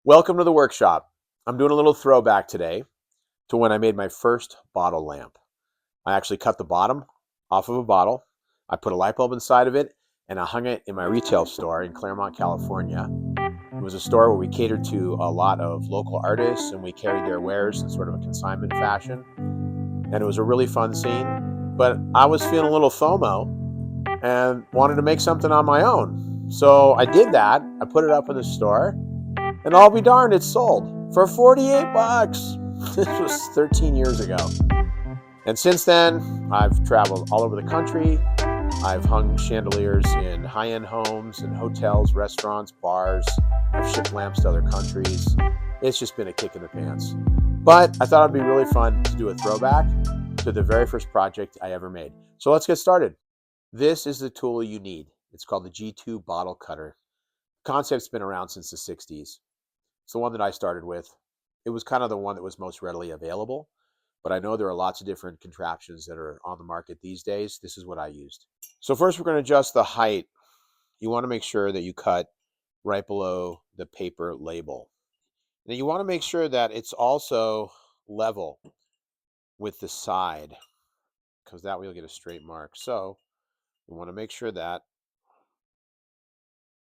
Welcome to the workshop. I'm doing a little throwback today to when I made my first bottle lamp. I actually cut the bottom off of a bottle. I put a light bulb inside of it and I hung it in my retail store in Claremont, California. It was a store where we catered to a lot of local artists and we carried their wares in sort of a consignment fashion. And it was a really fun scene, but I was feeling a little FOMO and wanted to make something on my own. So I did that. I put it up in the store. And I'll be darned, it sold for 48 bucks. This was 13 years ago. And since then, I've traveled all over the country. I've hung chandeliers in high-end homes and hotels, restaurants, bars. I've shipped lamps to other countries. It's just been a kick in the pants. But I thought it'd be really fun to do a throwback to the very first project I ever made. So let's get started. This is the tool you need. It's called the G2 bottle cutter. The concept's been around since the 60s. It's the one that I started with. It was kind of the one that was most readily available, but I know there are lots of different contraptions that are on the market these days. This is what I used. So first we're going to adjust the height. You want to make sure that you cut right below the paper label. Now you want to make sure that it's also level with the side, because that way you'll get a straight mark. So we want to make sure that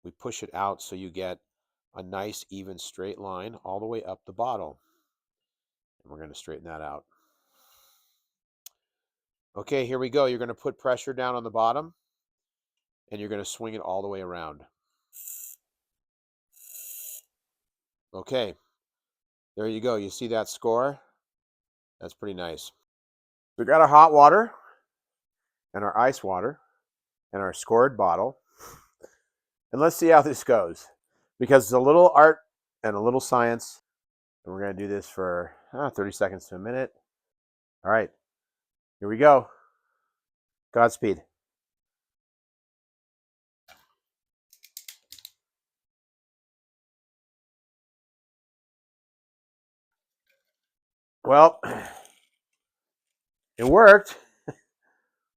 we push it out so you get a nice even straight line all the way up the bottle. And we're going to straighten that out. Okay, here we go. You're going to put pressure down on the bottom and you're going to swing it all the way around. Okay, there you go. You see that score? That's pretty nice. We got our hot water and our ice water and our scored bottle. And let's see how this goes, because it's a little art and a little science. And we're going to do this for 30 seconds to a minute. All right, here we go. Godspeed. Well, it worked,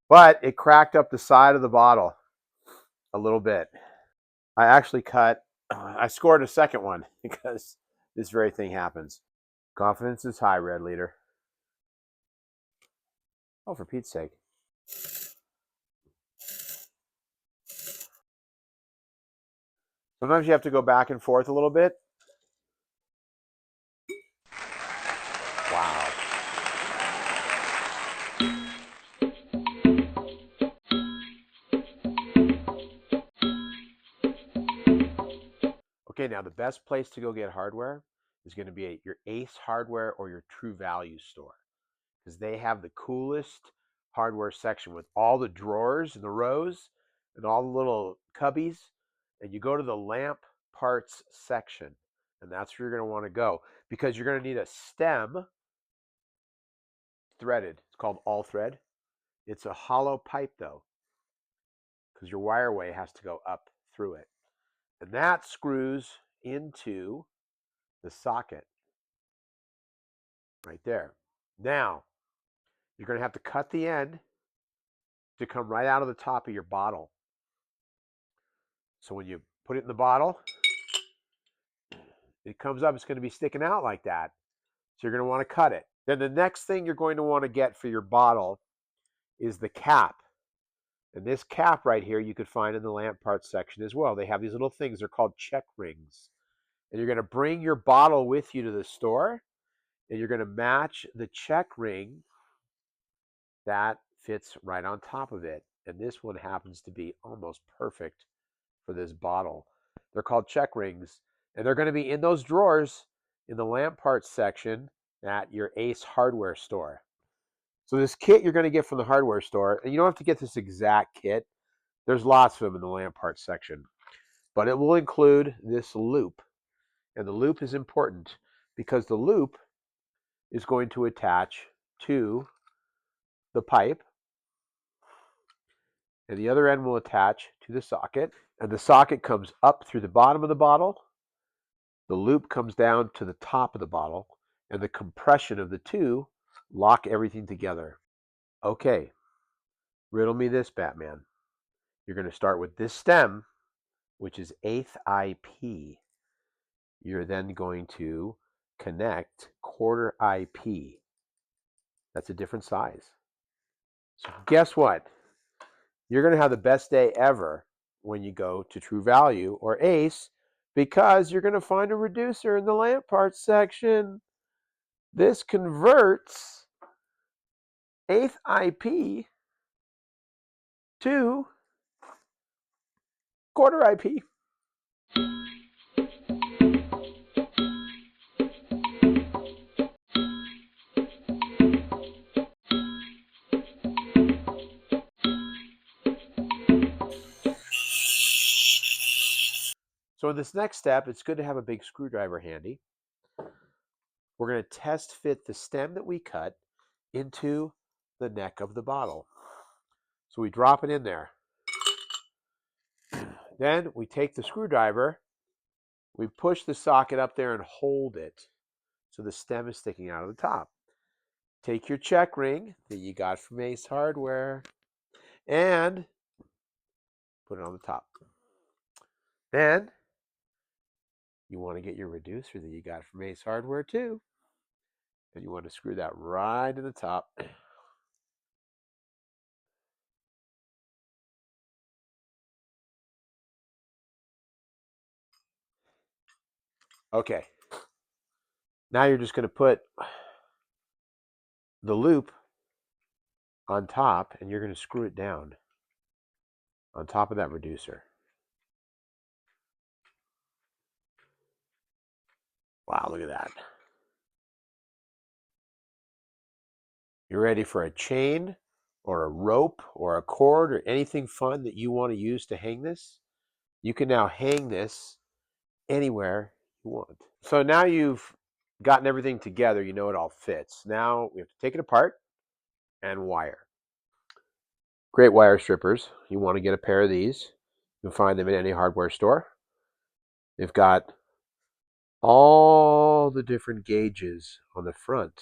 but it cracked up the side of the bottle a little bit. I scored a second one because this very thing happens. Confidence is high, Red Leader. Oh, for Pete's sake. Sometimes you have to go back and forth a little bit. Wow. Okay, now the best place to go get hardware is going to be at your Ace Hardware or your True Value store, because they have the coolest hardware section with all the drawers and the rows and all the little cubbies. And you go to the lamp parts section, and that's where you're going to want to go, because you're going to need a stem threaded. It's called all thread. It's a hollow pipe though, because your wire way has to go up through it. And that screws into the socket right there. Now, you're going to have to cut the end to come right out of the top of your bottle. So when you put it in the bottle, it comes up, it's going to be sticking out like that. So you're going to want to cut it. Then the next thing you're going to want to get for your bottle is the cap. And this cap right here you could find in the lamp parts section as well. They have these little things, they're called check rings. And you're going to bring your bottle with you to the store, and you're going to match the check ring that fits right on top of it. And this one happens to be almost perfect for this bottle. They're called check rings, and they're going to be in those drawers in the lamp parts section at your Ace Hardware store. So this kit you're going to get from the hardware store, and you don't have to get this exact kit. There's lots of them in the lamp parts section, but it will include this loop. And the loop is important because the loop is going to attach to the pipe, and the other end will attach to the socket. And the socket comes up through the bottom of the bottle. The loop comes down to the top of the bottle, and the compression of the two lock everything together. Okay, riddle me this, Batman. You're going to start with this stem, which is 1/8 IP. you're then going to connect quarter IP. That's a different size. So guess what? You're going to have the best day ever when you go to True Value or Ace, because you're going to find a reducer in the lamp parts section. This converts 1/8 IP to quarter IP. So in this next step, it's good to have a big screwdriver handy. We're going to test fit the stem that we cut into the neck of the bottle. So we drop it in there. Then we take the screwdriver, we push the socket up there and hold it so the stem is sticking out of the top. Take your check ring that you got from Ace Hardware and put it on the top. Then you want to get your reducer that you got from Ace Hardware too. And you want to screw that right in the top. Okay. Now you're just going to put the loop on top and you're going to screw it down on top of that reducer. Wow, look at that. You're ready for a chain or a rope or a cord or anything fun that you want to use to hang this. You can now hang this anywhere you want. So now you've gotten everything together, you know it all fits. Now we have to take it apart and wire. Great wire strippers. You want to get a pair of these. You can find them in any hardware store. They've got all the different gauges on the front.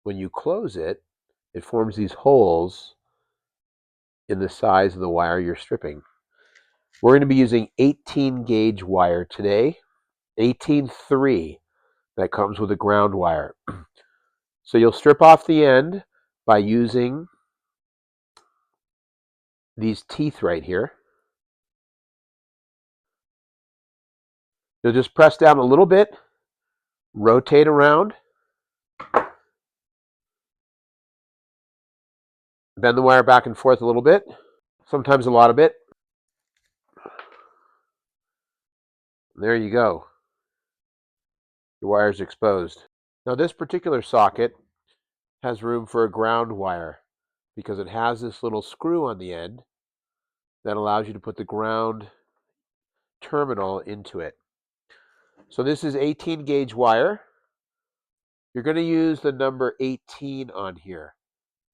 When you close it, it forms these holes in the size of the wire you're stripping. We're going to be using 18 gauge wire today, 18.3. That comes with a ground wire. So you'll strip off the end by using these teeth right here. You'll just press down a little bit, rotate around, bend the wire back and forth a little bit, sometimes a lot of it. There you go. Your wire's exposed. Now this particular socket has room for a ground wire because it has this little screw on the end that allows you to put the ground terminal into it. So this is 18 gauge wire. You're going to use the number 18 on here.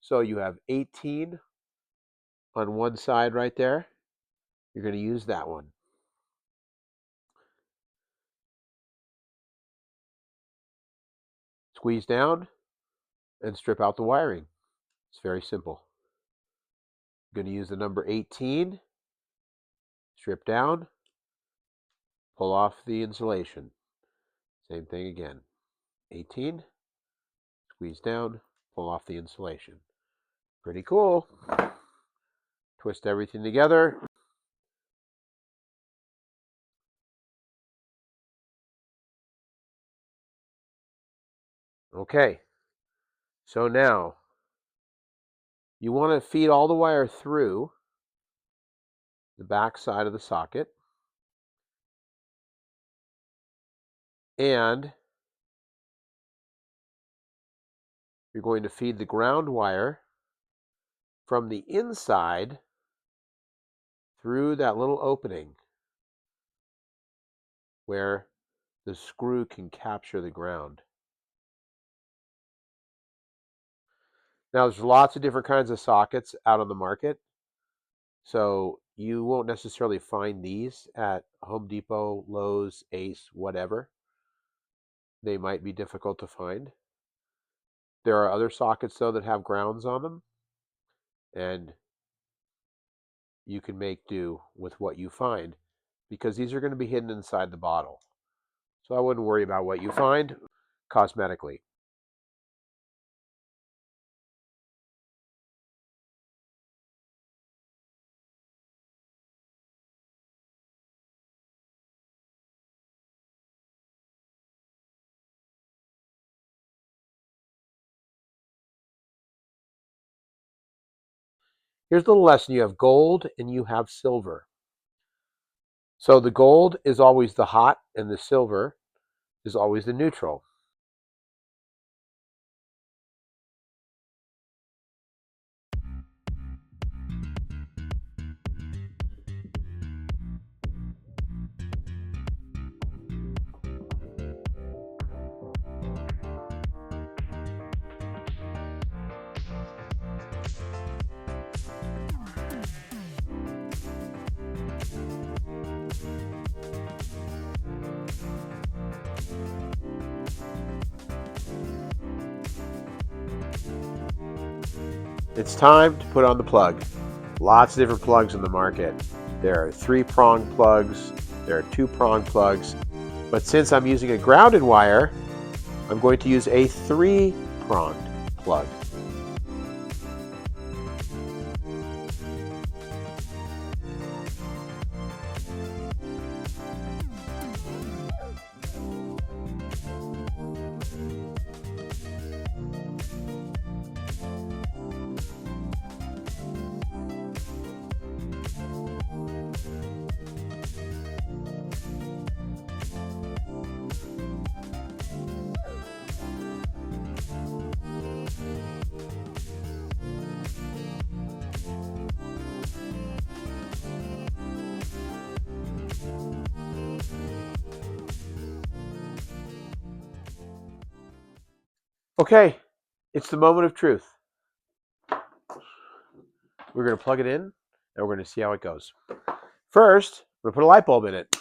So you have 18 on one side right there. You're going to use that one. Squeeze down and strip out the wiring. It's very simple. You're going to use the number 18, strip down, pull off the insulation. Same thing again. 18, squeeze down, pull off the insulation. Pretty cool. Twist everything together. Okay, so now you want to feed all the wire through the back side of the socket, and you're going to feed the ground wire from the inside through that little opening where the screw can capture the ground. Now, there's lots of different kinds of sockets out on the market, so you won't necessarily find these at Home Depot, Lowe's, Ace, whatever. They might be difficult to find. There are other sockets, though, that have grounds on them, and you can make do with what you find because these are going to be hidden inside the bottle. So I wouldn't worry about what you find cosmetically. Here's the lesson. You have gold and you have silver. So the gold is always the hot and the silver is always the neutral. It's time to put on the plug. Lots of different plugs in the market. There are 3-prong plugs, there are 2-prong plugs, but since I'm using a grounded wire, I'm going to use a 3-pronged plug. Okay, it's the moment of truth. We're going to plug it in and we're going to see how it goes. First, we're going to put a light bulb in it.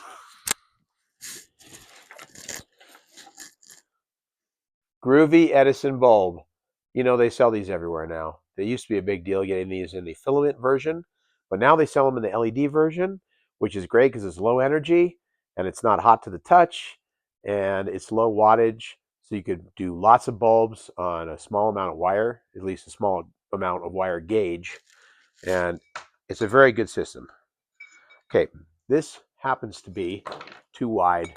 Groovy Edison bulb. You know, they sell these everywhere now. They used to be a big deal getting these in the filament version, but now they sell them in the LED version, which is great because it's low energy and it's not hot to the touch and it's low wattage. So you could do lots of bulbs on a small amount of wire, at least a small amount of wire gauge. And it's a very good system. Okay, this happens to be too wide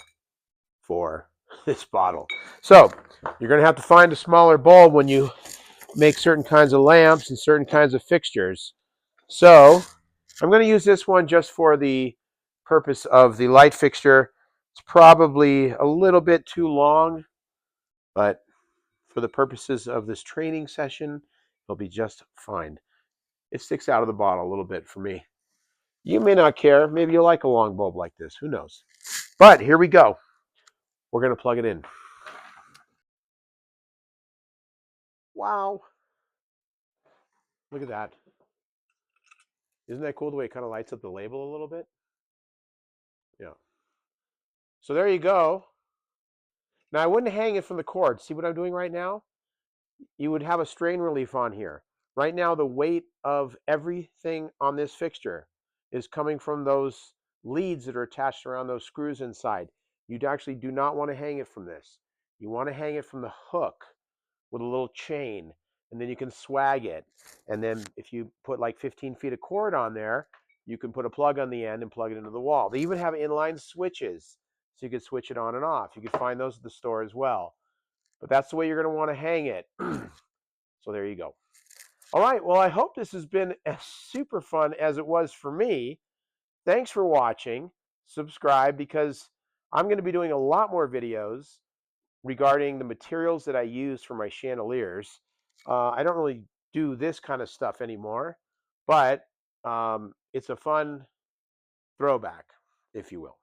for this bottle. So you're going to have to find a smaller bulb when you make certain kinds of lamps and certain kinds of fixtures. So I'm going to use this one just for the purpose of the light fixture. It's probably a little bit too long, but for the purposes of this training session, it'll be just fine. It sticks out of the bottle a little bit for me. You may not care. Maybe you like a long bulb like this. Who knows? But here we go. We're going to plug it in. Wow. Look at that. Isn't that cool the way it kind of lights up the label a little bit? Yeah. So there you go. Now I wouldn't hang it from the cord. See what I'm doing right now? You would have a strain relief on here. Right now the weight of everything on this fixture is coming from those leads that are attached around those screws inside. You actually do not want to hang it from this. You want to hang it from the hook with a little chain, and then you can swag it. And then if you put like 15 feet of cord on there, you can put a plug on the end and plug it into the wall. They even have inline switches, so you can switch it on and off. You can find those at the store as well. But that's the way you're going to want to hang it. So there you go. All right, well, I hope this has been as super fun as it was for me. Thanks for watching. Subscribe because I'm going to be doing a lot more videos regarding the materials that I use for my chandeliers. I don't really do this kind of stuff anymore, but it's a fun throwback, if you will.